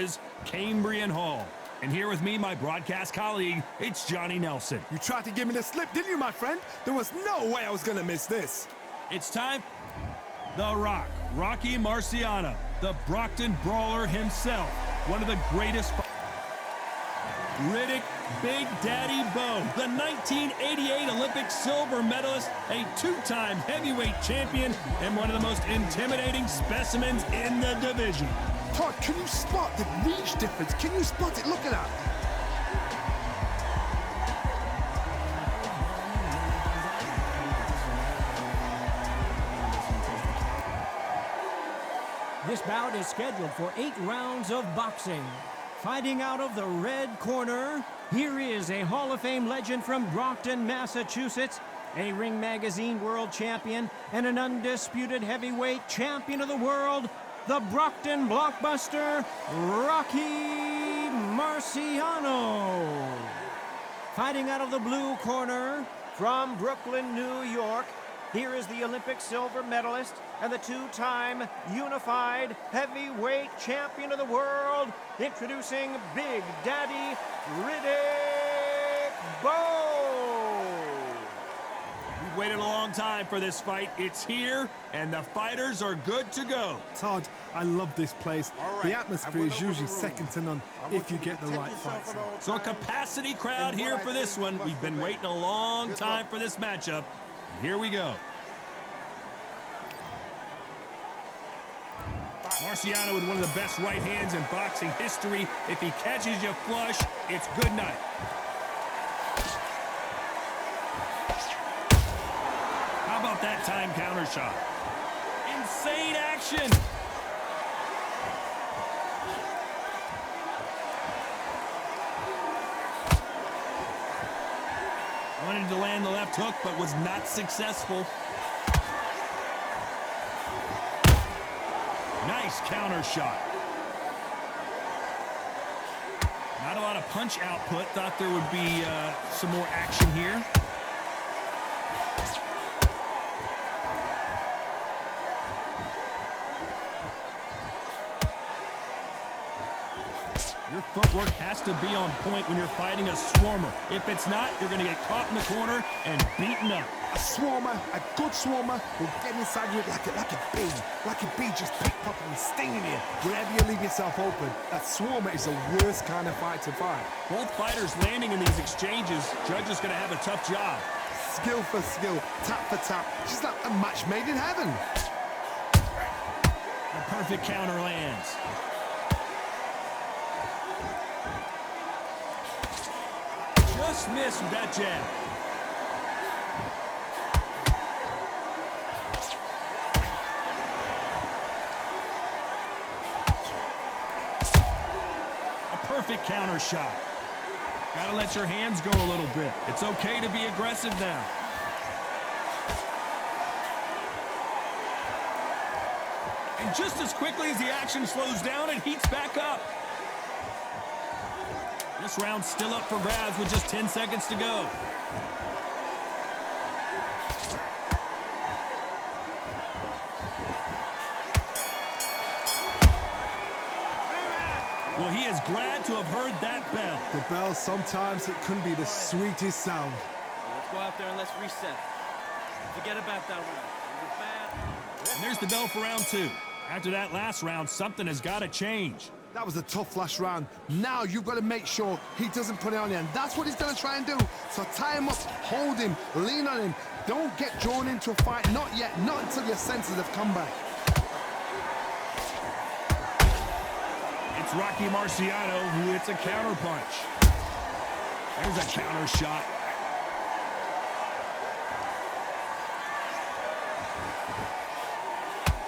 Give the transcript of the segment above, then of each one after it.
is Cambrian Hall. And here with me, my broadcast colleague, it's Johnny Nelson. You tried to give me the slip, didn't you, my friend? There was no way I was going to miss this. It's time. The Rock, Rocky Marciano, the Brockton Brawler himself, one of the greatest. Riddick Big Daddy Bowe, the 1988 Olympic silver medalist, a two-time heavyweight champion, and one of the most intimidating specimens in the division. Todd, can you spot the reach difference? Can you spot it? Look at that. This bout is scheduled for 8 rounds of boxing. Fighting out of the red corner, here is a Hall of Fame legend from Brockton, Massachusetts, a Ring Magazine world champion, and an undisputed heavyweight champion of the world, the Brockton blockbuster, Rocky Marciano. Fighting out of the blue corner, from Brooklyn, New York, here is the Olympic silver medalist and the two-time unified heavyweight champion of the world, introducing Big Daddy Riddick Bowe. We've waited a long time for this fight. It's here, and the fighters are good to go. Todd, I love this place. The atmosphere is usually second to none if you get the right fights. So a capacity crowd here for this one. We've been waiting a long time for this matchup. Here we go. Marciano with one of the best right hands in boxing history. If he catches you flush, it's good night. How about that time counter shot? Insane action. Wanted to land the left hook, but was not successful. Nice counter shot. Not a lot of punch output. Thought there would be some more action here. Your footwork has to be on point when you're fighting a swarmer. If it's not, you're going to get caught in the corner and beaten up. A swarmer, a good swarmer, will get inside you like a bee. Like a bee just pickpocketing, stinging you wherever you leave yourself open. A swarmer is the worst kind of fight to fight. Both fighters landing in these exchanges. Judge is going to have a tough job. Skill for skill, tap for tap. Just like a match made in heaven. The perfect counter lands. Just missed with that jab. A perfect counter shot. Gotta let your hands go a little bit. It's okay to be aggressive now. And just as quickly as the action slows down, it heats back up. This round's still up for grabs with just 10 seconds to go. Well, he is glad to have heard that bell. The bell, sometimes it can be the sweetest sound. Let's go out there and let's reset. Forget about that round. It was bad. And there's the bell for round 2. After that last round, something has got to change. That was a tough last round. Now you've got to make sure he doesn't put it on you, and that's what he's going to try and do. So tie him up, hold him, lean on him. Don't get drawn into a fight. Not yet. Not until your senses have come back. It's Rocky Marciano who hits a counter punch. There's a counter shot.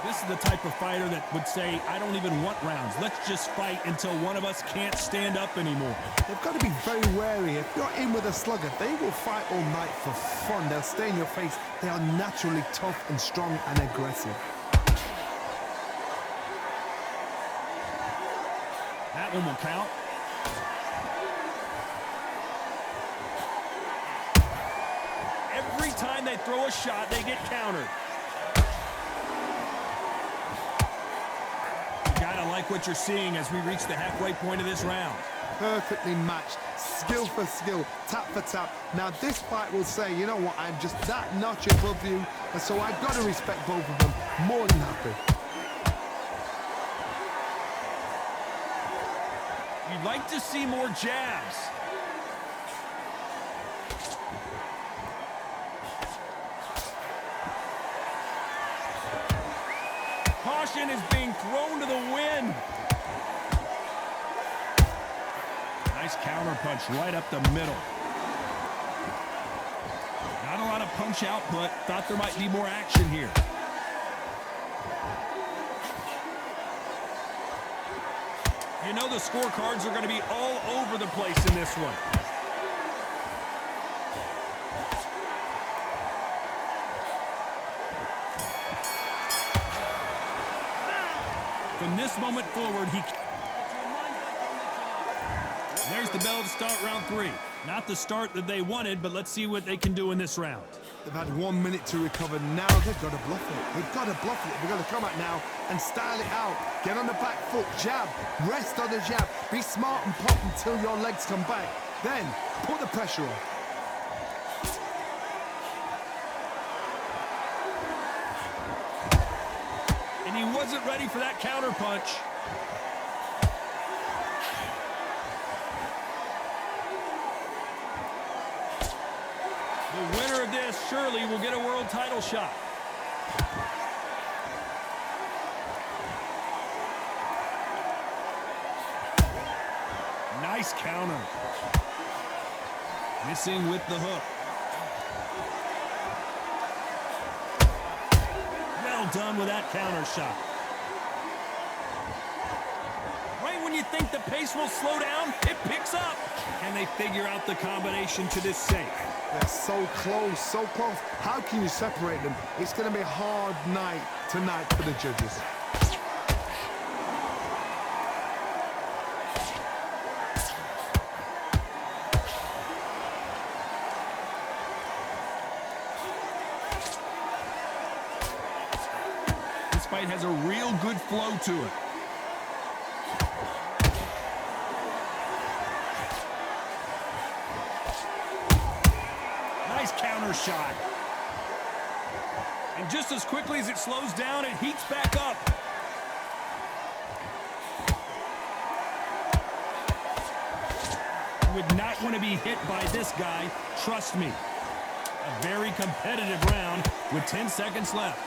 This is the type of fighter that would say, I don't even want rounds. Let's just fight until one of us can't stand up anymore. They've got to be very wary. If you're in with a slugger, they will fight all night for fun. They'll stay in your face. They are naturally tough and strong and aggressive. That one will count. Every time they throw a shot, they get countered. You gotta like like what you're seeing as we reach the halfway point of this round. Perfectly matched, skill for skill, tap for tap. Now this fight will say, you know what, I'm just that notch above you, and so I've got to respect both of them. More than happy. You'd like to see more jabs. Caution is being thrown to the wind. Nice counter punch right up the middle. Not a lot of punch output. Thought there might be more action here. You know the scorecards are going to be all over the place in this one. From this moment forward, there's the bell to start round 3. Not the start that they wanted, but let's see what they can do in this round. They've had 1 minute to recover. Now they've got to bluff it. They've got to bluff it. They've got to come out now and style it out. Get on the back foot, jab, rest on the jab. Be smart and pop until your legs come back. Then put the pressure on. And he wasn't ready for that counter punch. The winner of this surely will get a world title shot. Nice counter. Missing with the hook. Well done with that counter shot. Right when you think the pace will slow down, it picks up. And they figure out the combination to this safe. They're so close, so close. How can you separate them? It's going to be a hard night tonight for the judges. This fight has a real good flow to it. Nice counter shot. And just as quickly as it slows down, it heats back up. You would not want to be hit by this guy, trust me. A very competitive round with 10 seconds left.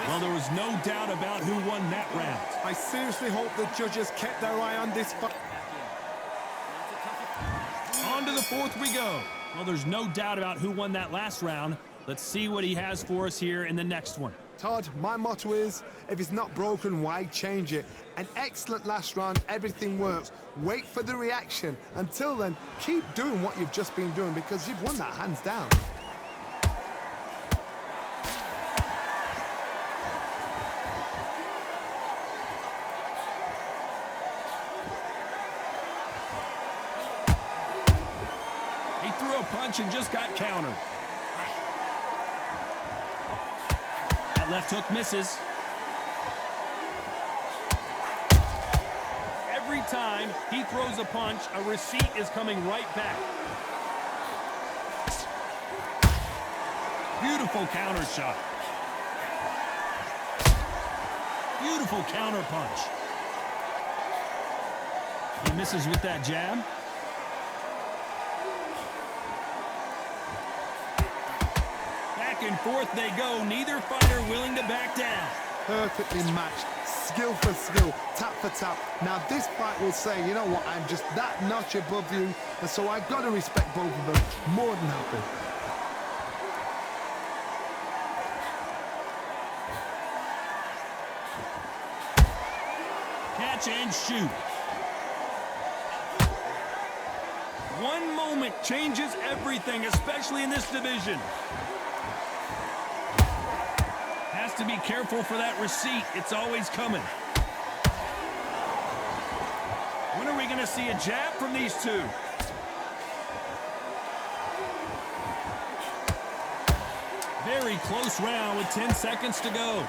Well, there was no doubt about who won that round. I seriously hope the judges kept their eye on this fight. On to the 4th we go. Well, there's no doubt about who won that last round. Let's see what he has for us here in the next one. Todd, my motto is, if it's not broken, why change it? An excellent last round, everything works. Wait for the reaction. Until then, keep doing what you've just been doing because you've won that hands down. He threw a punch and just got countered. That left hook misses. Every time he throws a punch, a receipt is coming right back. Beautiful counter shot. Beautiful counter punch. He misses with that jab. Back and forth they go. Neither fighter willing to back down. Perfectly matched, skill for skill, tap for tap. Now this fight will say, you know what, I'm just that notch above you, and so I've got to respect both of them. More than happy. Catch and shoot. One moment changes everything, especially in this division. Has to be careful for that receipt. It's always coming. When are we going to see a jab from these two? very close round with 10 seconds to go.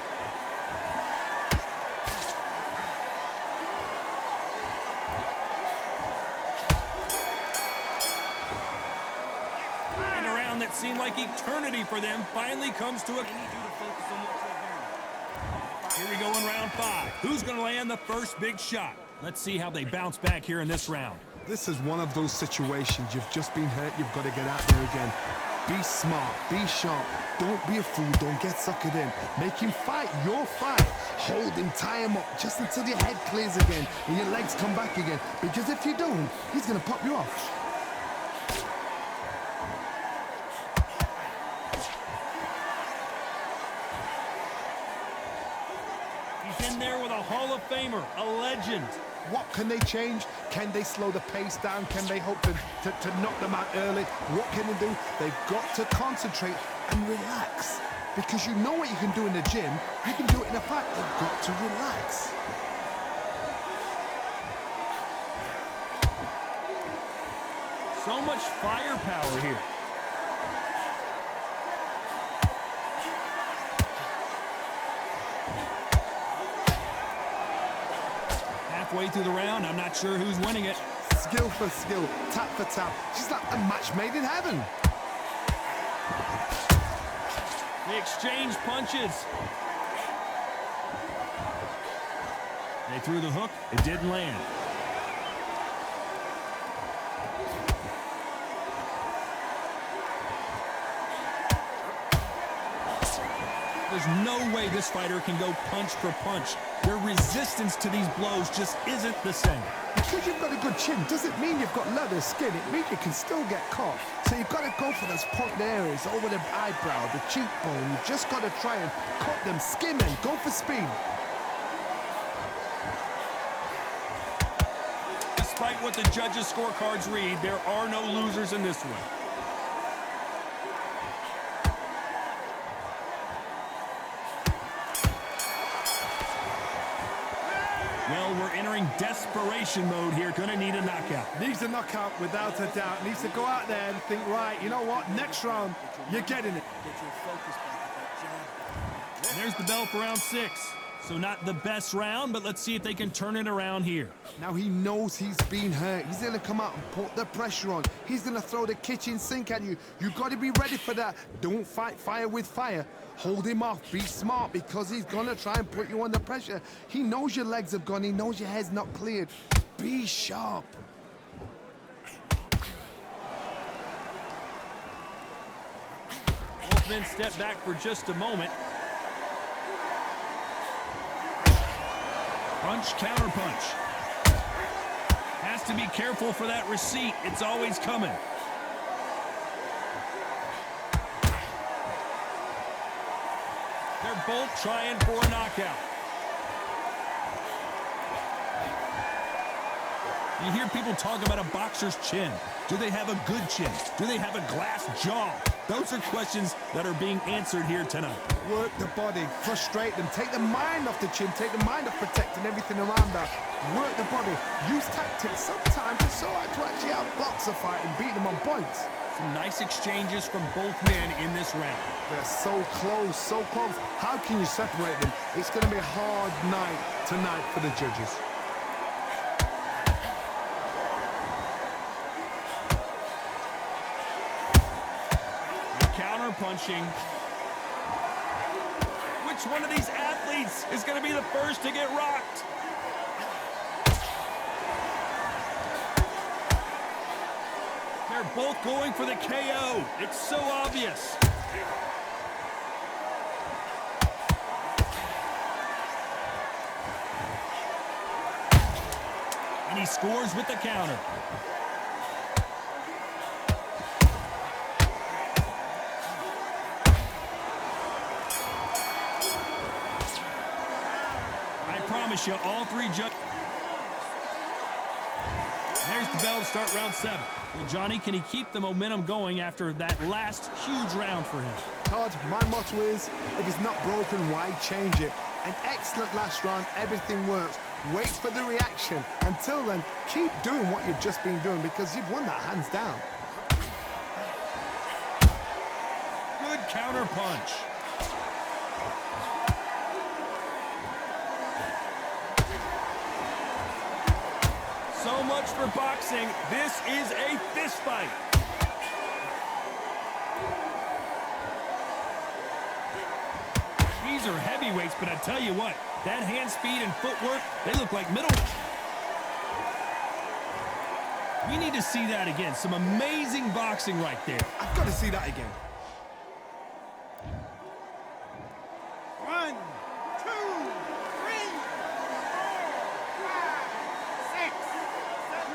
And a round that seemed like eternity for them finally comes to a... Here we go in round 5. Who's going to land the first big shot? Let's see how they bounce back here in this round. This is one of those situations. You've just been hurt. You've got to get out there again. Be smart. Be sharp. Don't be a fool. Don't get suckered in. Make him fight your fight. Hold him. Tie him up just until your head clears again and your legs come back again. Because if you don't, he's going to pop you off. He's in there with a Hall of Famer, a legend. What can they change? Can they slow the pace down? Can they hope to knock them out early? What can they do? They've got to concentrate and relax. Because you know what you can do in the gym, you can do it in a fight. They've got to relax. So much firepower here. Halfway through the round, I'm not sure who's winning it. Skill for skill, tap for tap. She's like a match made in heaven. They exchange punches. They threw the hook. It didn't land. There's no way this fighter can go punch for punch. Their resistance to these blows just isn't the same. Because you've got a good chin doesn't mean you've got leather skin. It means you can still get caught. So you've got to go for those point areas over the eyebrow, the cheekbone. You've just got to try and cut them, skim them, go for speed. Despite what the judges' scorecards read, there are no losers in this one. Well, we're entering desperation mode here. Gonna need a knockout. Needs a knockout without a doubt. Needs to go out there and think, right, you know what, next round, you're getting it. And there's the bell for round 6. So not the best round, but let's see if they can turn it around here. Now he knows he's been hurt. He's going to come out and put the pressure on. He's going to throw the kitchen sink at you. You've got to be ready for that. Don't fight fire with fire. Hold him off. Be smart because he's going to try and put you under pressure. He knows your legs have gone. He knows your head's not cleared. Be sharp. Both men step back for just a moment. Punch, counter punch. Has to be careful for that receipt. It's always coming. They're both trying for a knockout. You hear people talk about a boxer's chin. Do they have a good chin? Do they have a glass jaw? Those are questions that are being answered here tonight. Work the body, frustrate them, take the mind off the chin, take the mind off protecting everything around that. Work the body, use tactics. Sometimes it's so hard to actually outbox a fight and beat them on points. Some nice exchanges from both men in this round. They're so close, so close. How can you separate them? It's going to be a hard night tonight for the judges. Punching. Which one of these athletes is going to be the first to get rocked? They're both going for the KO. It's so obvious. And he scores with the counter. You all three judges. There's the bell to start round 7. Well, Johnny, can he keep the momentum going after that last huge round for him? Todd, my motto is, if it's not broken, why change it? An excellent last round, everything works. Wait for the reaction. Until then, keep doing what you've just been doing because you've won that hands down. Good counter punch. So much for boxing. This is a fist fight. These are heavyweights, but I tell you what, that hand speed and footwork, they look like middle. We need to see that again. Some amazing boxing right there. I've got to see that again. 1, 2, 3, 4, 5, 6, 7.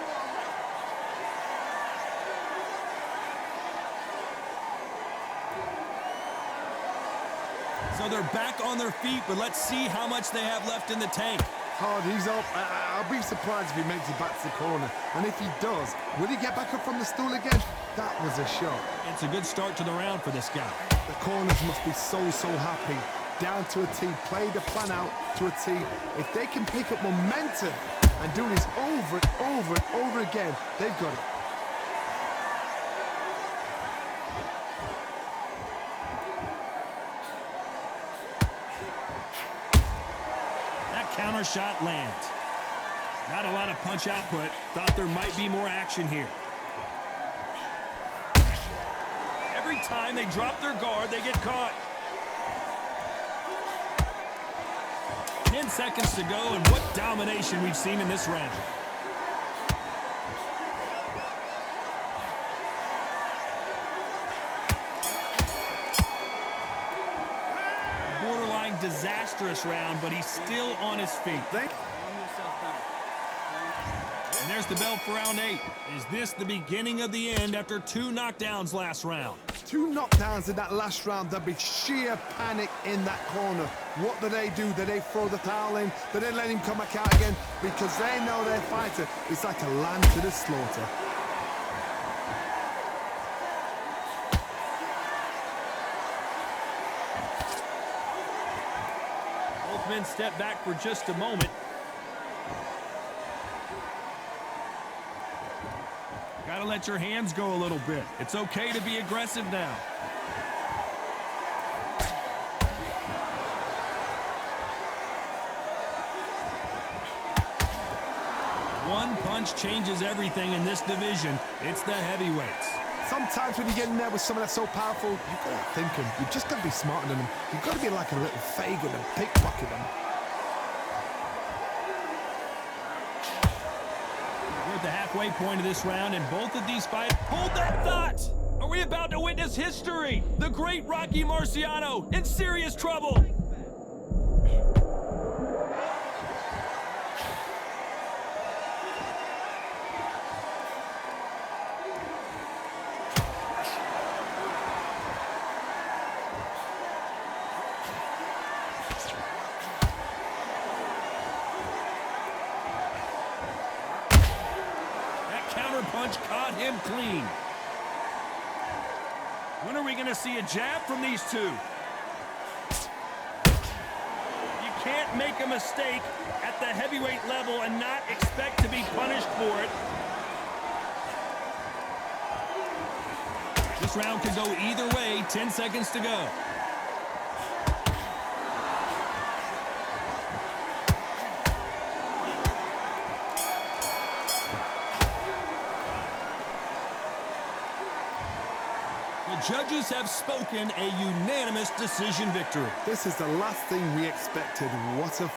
So they're back on their feet, but let's see how much they have left in the tank. Hard, he's up. I'll be surprised if he makes it back to the corner. And if he does, will he get back up from the stool again? That was a shot. It's a good start to the round for this guy. The corners must be so happy. Down to a T, play the plan out to a T. If they can pick up momentum and do this over and over and over again, they've got it. Counter shot lands. Not a lot of punch output. Thought there might be more action here. Every time they drop their guard, they get caught. 10 seconds to go, and what domination we've seen in this round. Borderline disastrous round, but he's still on his feet. Calm yourself down. And there's the bell for round 8. Is this the beginning of the end after 2 knockdowns last round? 2 knockdowns in that last round. There'll be sheer panic in that corner. What do? Do they throw the towel in? Do they let him come back out again? Because they know their fighter is like a lamb to the slaughter. Both men step back for just a moment. Gotta let your hands go a little bit. It's okay to be aggressive now. One punch changes everything in this division. It's the heavyweights. Sometimes when you get in there with someone that's so powerful, you've got to think him. You've just got to be smarter than him. You've got to be like a little Fagin and pickpocket him. We're at the halfway point of this round, and both of these fights... Hold that thought! Are we about to witness history? The great Rocky Marciano in serious trouble. Punch caught him clean. When are we going to see a jab from these two? You can't make a mistake at the heavyweight level and not expect to be punished for it. This round could go either way. 10 seconds to go. Judges have spoken, a unanimous decision victory. This is the last thing we expected. What a